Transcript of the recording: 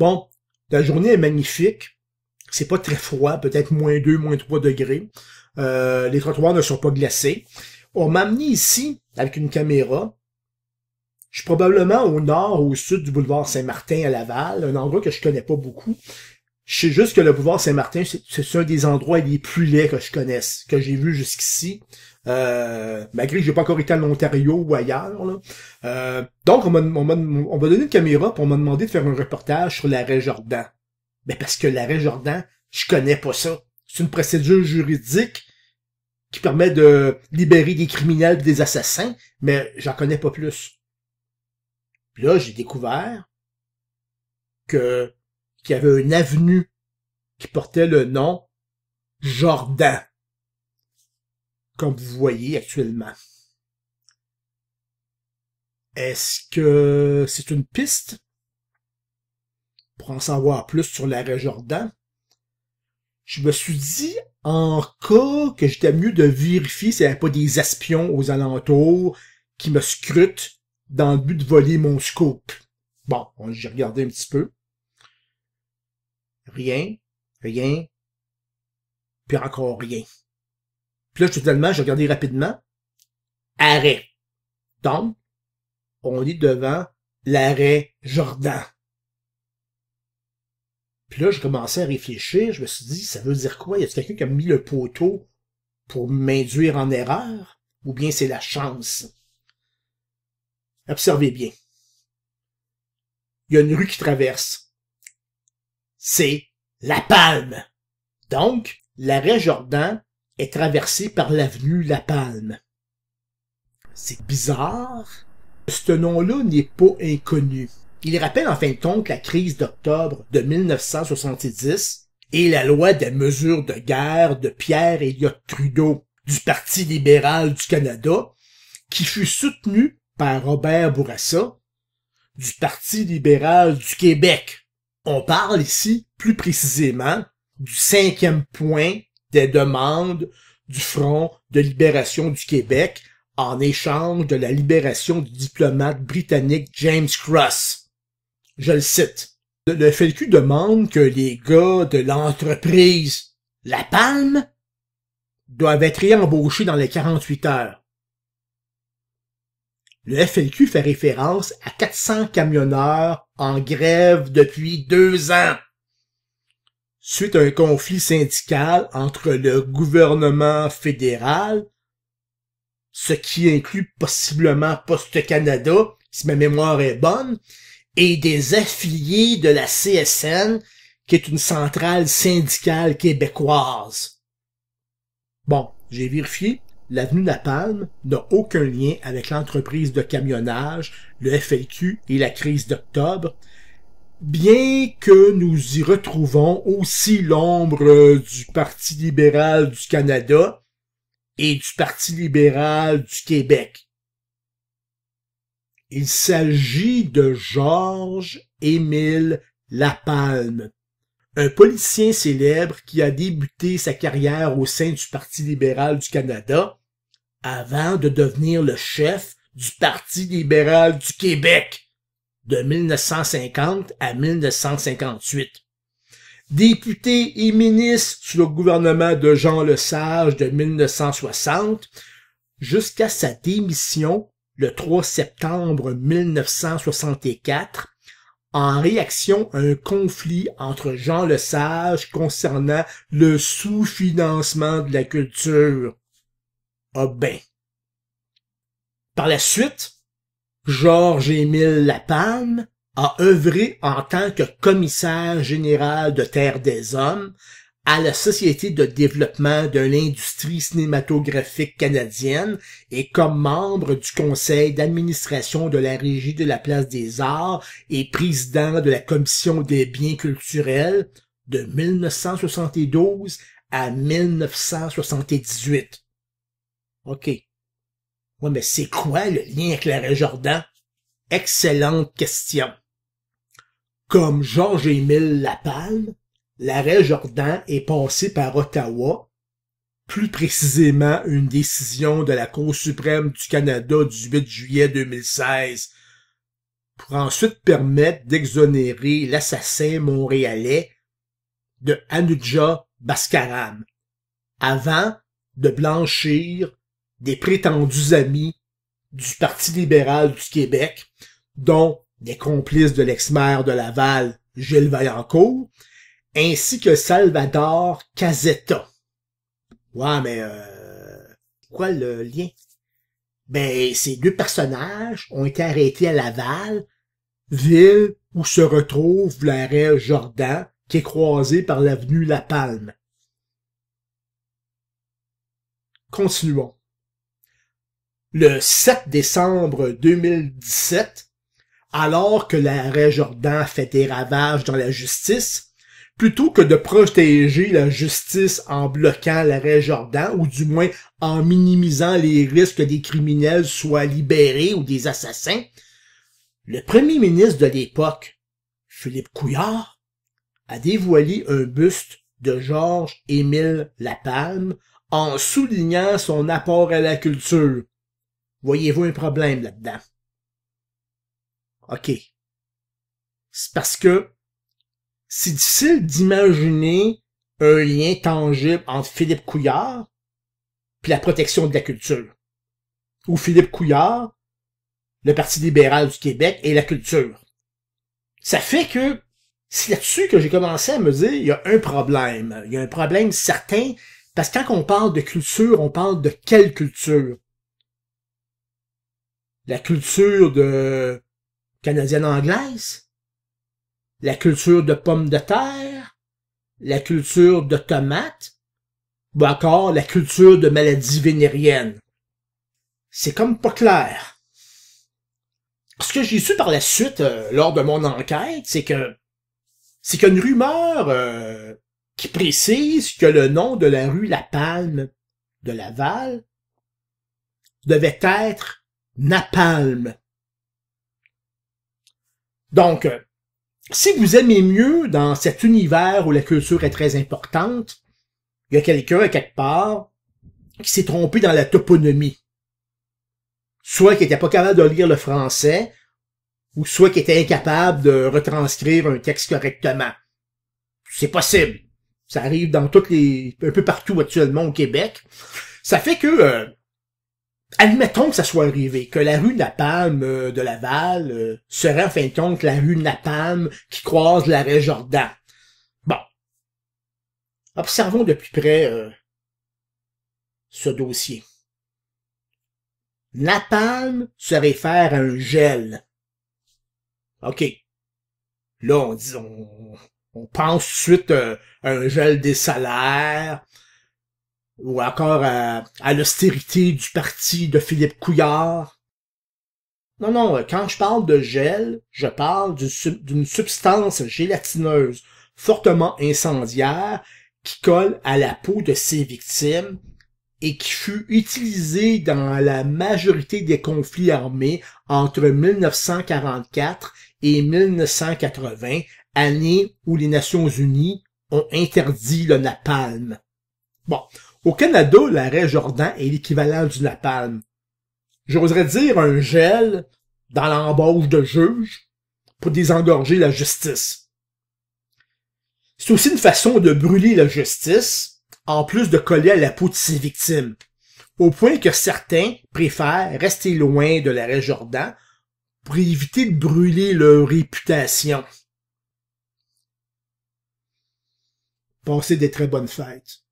Bon, la journée est magnifique. C'est pas très froid, peut-être -2, -3 degrés. Les trottoirs ne sont pas glacés. On m'a amené ici avec une caméra. Je suis probablement au nord ou au sud du boulevard Saint-Martin à Laval, un endroit que je connais pas beaucoup. Je sais juste que le boulevard Saint-Martin, c'est un des endroits les plus laids que je connaisse, que j'ai vu jusqu'ici. Malgré que j'ai pas encore été en Ontario ou ailleurs, là. Donc, on m'a donné une caméra pour m'a demandé de faire un reportage sur l'arrêt Jordan. Ben, parce que l'arrêt Jordan, je connais pas ça. C'est une procédure juridique qui permet de libérer des criminels et des assassins, mais j'en connais pas plus. Puis là, j'ai découvert qu'il y avait une avenue qui portait le nom Jordan, comme vous voyez actuellement. Est-ce que c'est une piste pour en savoir plus sur l'arrêt Jordan? Je me suis dit, en cas que j'étais mieux de vérifier s'il n'y avait pas des espions aux alentours qui me scrutent dans le but de voler mon scoop. Bon, j'ai regardé un petit peu. Rien, puis encore rien. Puis là, totalement, j'ai regardé rapidement. Arrêt. Donc, on est devant l'arrêt Jordan. Puis là, j'ai commencé à réfléchir. Je me suis dit, ça veut dire quoi? Y a quelqu'un qui a mis le poteau pour m'induire en erreur? Ou bien c'est la chance? Observez bien. Il y a une rue qui traverse. C'est La Palme. Donc, l'arrêt Jordan est traversé par l'avenue La Palme. C'est bizarre. Ce nom-là n'est pas inconnu. Il rappelle en fin de compte la crise d'octobre de 1970 et la loi des mesures de guerre de Pierre Elliott Trudeau du Parti libéral du Canada, qui fut soutenue par Robert Bourassa du Parti libéral du Québec. On parle ici plus précisément du 5e point des demandes du Front de libération du Québec en échange de la libération du diplomate britannique James Cross. Je le cite. Le FLQ demande que les gars de l'entreprise La Palme doivent être réembauchés dans les 48 heures. Le FLQ fait référence à 400 camionneurs en grève depuis 2 ans. Suite à un conflit syndical entre le gouvernement fédéral, ce qui inclut possiblement Poste Canada, si ma mémoire est bonne, et des affiliés de la CSN, qui est une centrale syndicale québécoise. Bon, j'ai vérifié, l'avenue La Palme n'a aucun lien avec l'entreprise de camionnage, le FLQ et la crise d'octobre, bien que nous y retrouvons aussi l'ombre du Parti libéral du Canada et du Parti libéral du Québec. Il s'agit de Georges-Émile Lapalme, un politicien célèbre qui a débuté sa carrière au sein du Parti libéral du Canada avant de devenir le chef du Parti libéral du Québec de 1950 à 1958. Député et ministre sous le gouvernement de Jean Lesage de 1960 jusqu'à sa démission le 3 septembre 1964, en réaction à un conflit entre Jean Lesage concernant le sous-financement de la culture. Ah ben. Par la suite, Georges-Émile Lapalme a œuvré en tant que commissaire général de Terre des Hommes à la Société de développement de l'industrie cinématographique canadienne et comme membre du conseil d'administration de la Régie de la Place des Arts et président de la Commission des biens culturels de 1972 à 1978. OK. Ouais, mais c'est quoi le lien avec l'arrêt Jordan? Excellente question. Comme Georges-Émile Lapalme, l'arrêt Jordan est passé par Ottawa, plus précisément une décision de la Cour suprême du Canada du 8 juillet 2016. pour ensuite permettre d'exonérer l'assassin montréalais de Anuja Bhaskaram, avant de blanchir des prétendus amis du Parti libéral du Québec, dont des complices de l'ex-maire de Laval, Gilles Vaillancourt, ainsi que Salvador Casetta. Ouais, mais quoi le lien? Ben, ces deux personnages ont été arrêtés à Laval, ville où se retrouve l'arrêt Jordan, qui est croisé par l'avenue La Palme. Continuons. Le 7 décembre 2017, alors que l'arrêt Jordan fait des ravages dans la justice, plutôt que de protéger la justice en bloquant l'arrêt Jordan, ou du moins en minimisant les risques que des criminels soient libérés ou des assassins, le premier ministre de l'époque, Philippe Couillard, a dévoilé un buste de Georges-Émile Lapalme en soulignant son apport à la culture. Voyez-vous un problème là-dedans? OK. C'est parce que c'est difficile d'imaginer un lien tangible entre Philippe Couillard puis la protection de la culture. Ou Philippe Couillard, le Parti libéral du Québec et la culture. Ça fait que c'est là-dessus que j'ai commencé à me dire, il y a un problème. Il y a un problème certain, parce que quand on parle de culture, on parle de quelle culture? La culture de canadienne-anglaise? La culture de pommes de terre? La culture de tomates? Ou encore la culture de maladies vénériennes? C'est comme pas clair. Ce que j'ai su par la suite, lors de mon enquête, c'est qu'il y a une rumeur qui précise que le nom de la rue La Palme de Laval devait être Napalm. Donc, si vous aimez mieux dans cet univers où la culture est très importante, il y a quelqu'un à quelque part qui s'est trompé dans la toponymie. Soit qui était pas capable de lire le français, ou soit qui était incapable de retranscrire un texte correctement. C'est possible. Ça arrive dans un peu partout actuellement au Québec. Ça fait que, admettons que ça soit arrivé, que la rue Napalm de Laval serait en fin de compte la rue Napalm qui croise l'arrêt Jordan. Bon. Observons de plus près ce dossier. Napalm se réfère à un gel. OK. Là, on pense tout de suite à un gel des salaires, ou encore à l'austérité du parti de Philippe Couillard. Non, quand je parle de gel, je parle d'une substance gélatineuse fortement incendiaire qui colle à la peau de ses victimes et qui fut utilisée dans la majorité des conflits armés entre 1944 et 1980, année où les Nations Unies ont interdit le napalm. Bon, au Canada, l'arrêt Jordan est l'équivalent du napalm. J'oserais dire un gel dans l'embauche de juges pour désengorger la justice. C'est aussi une façon de brûler la justice, en plus de coller à la peau de ses victimes, au point que certains préfèrent rester loin de l'arrêt Jordan pour éviter de brûler leur réputation. Passez des très bonnes fêtes.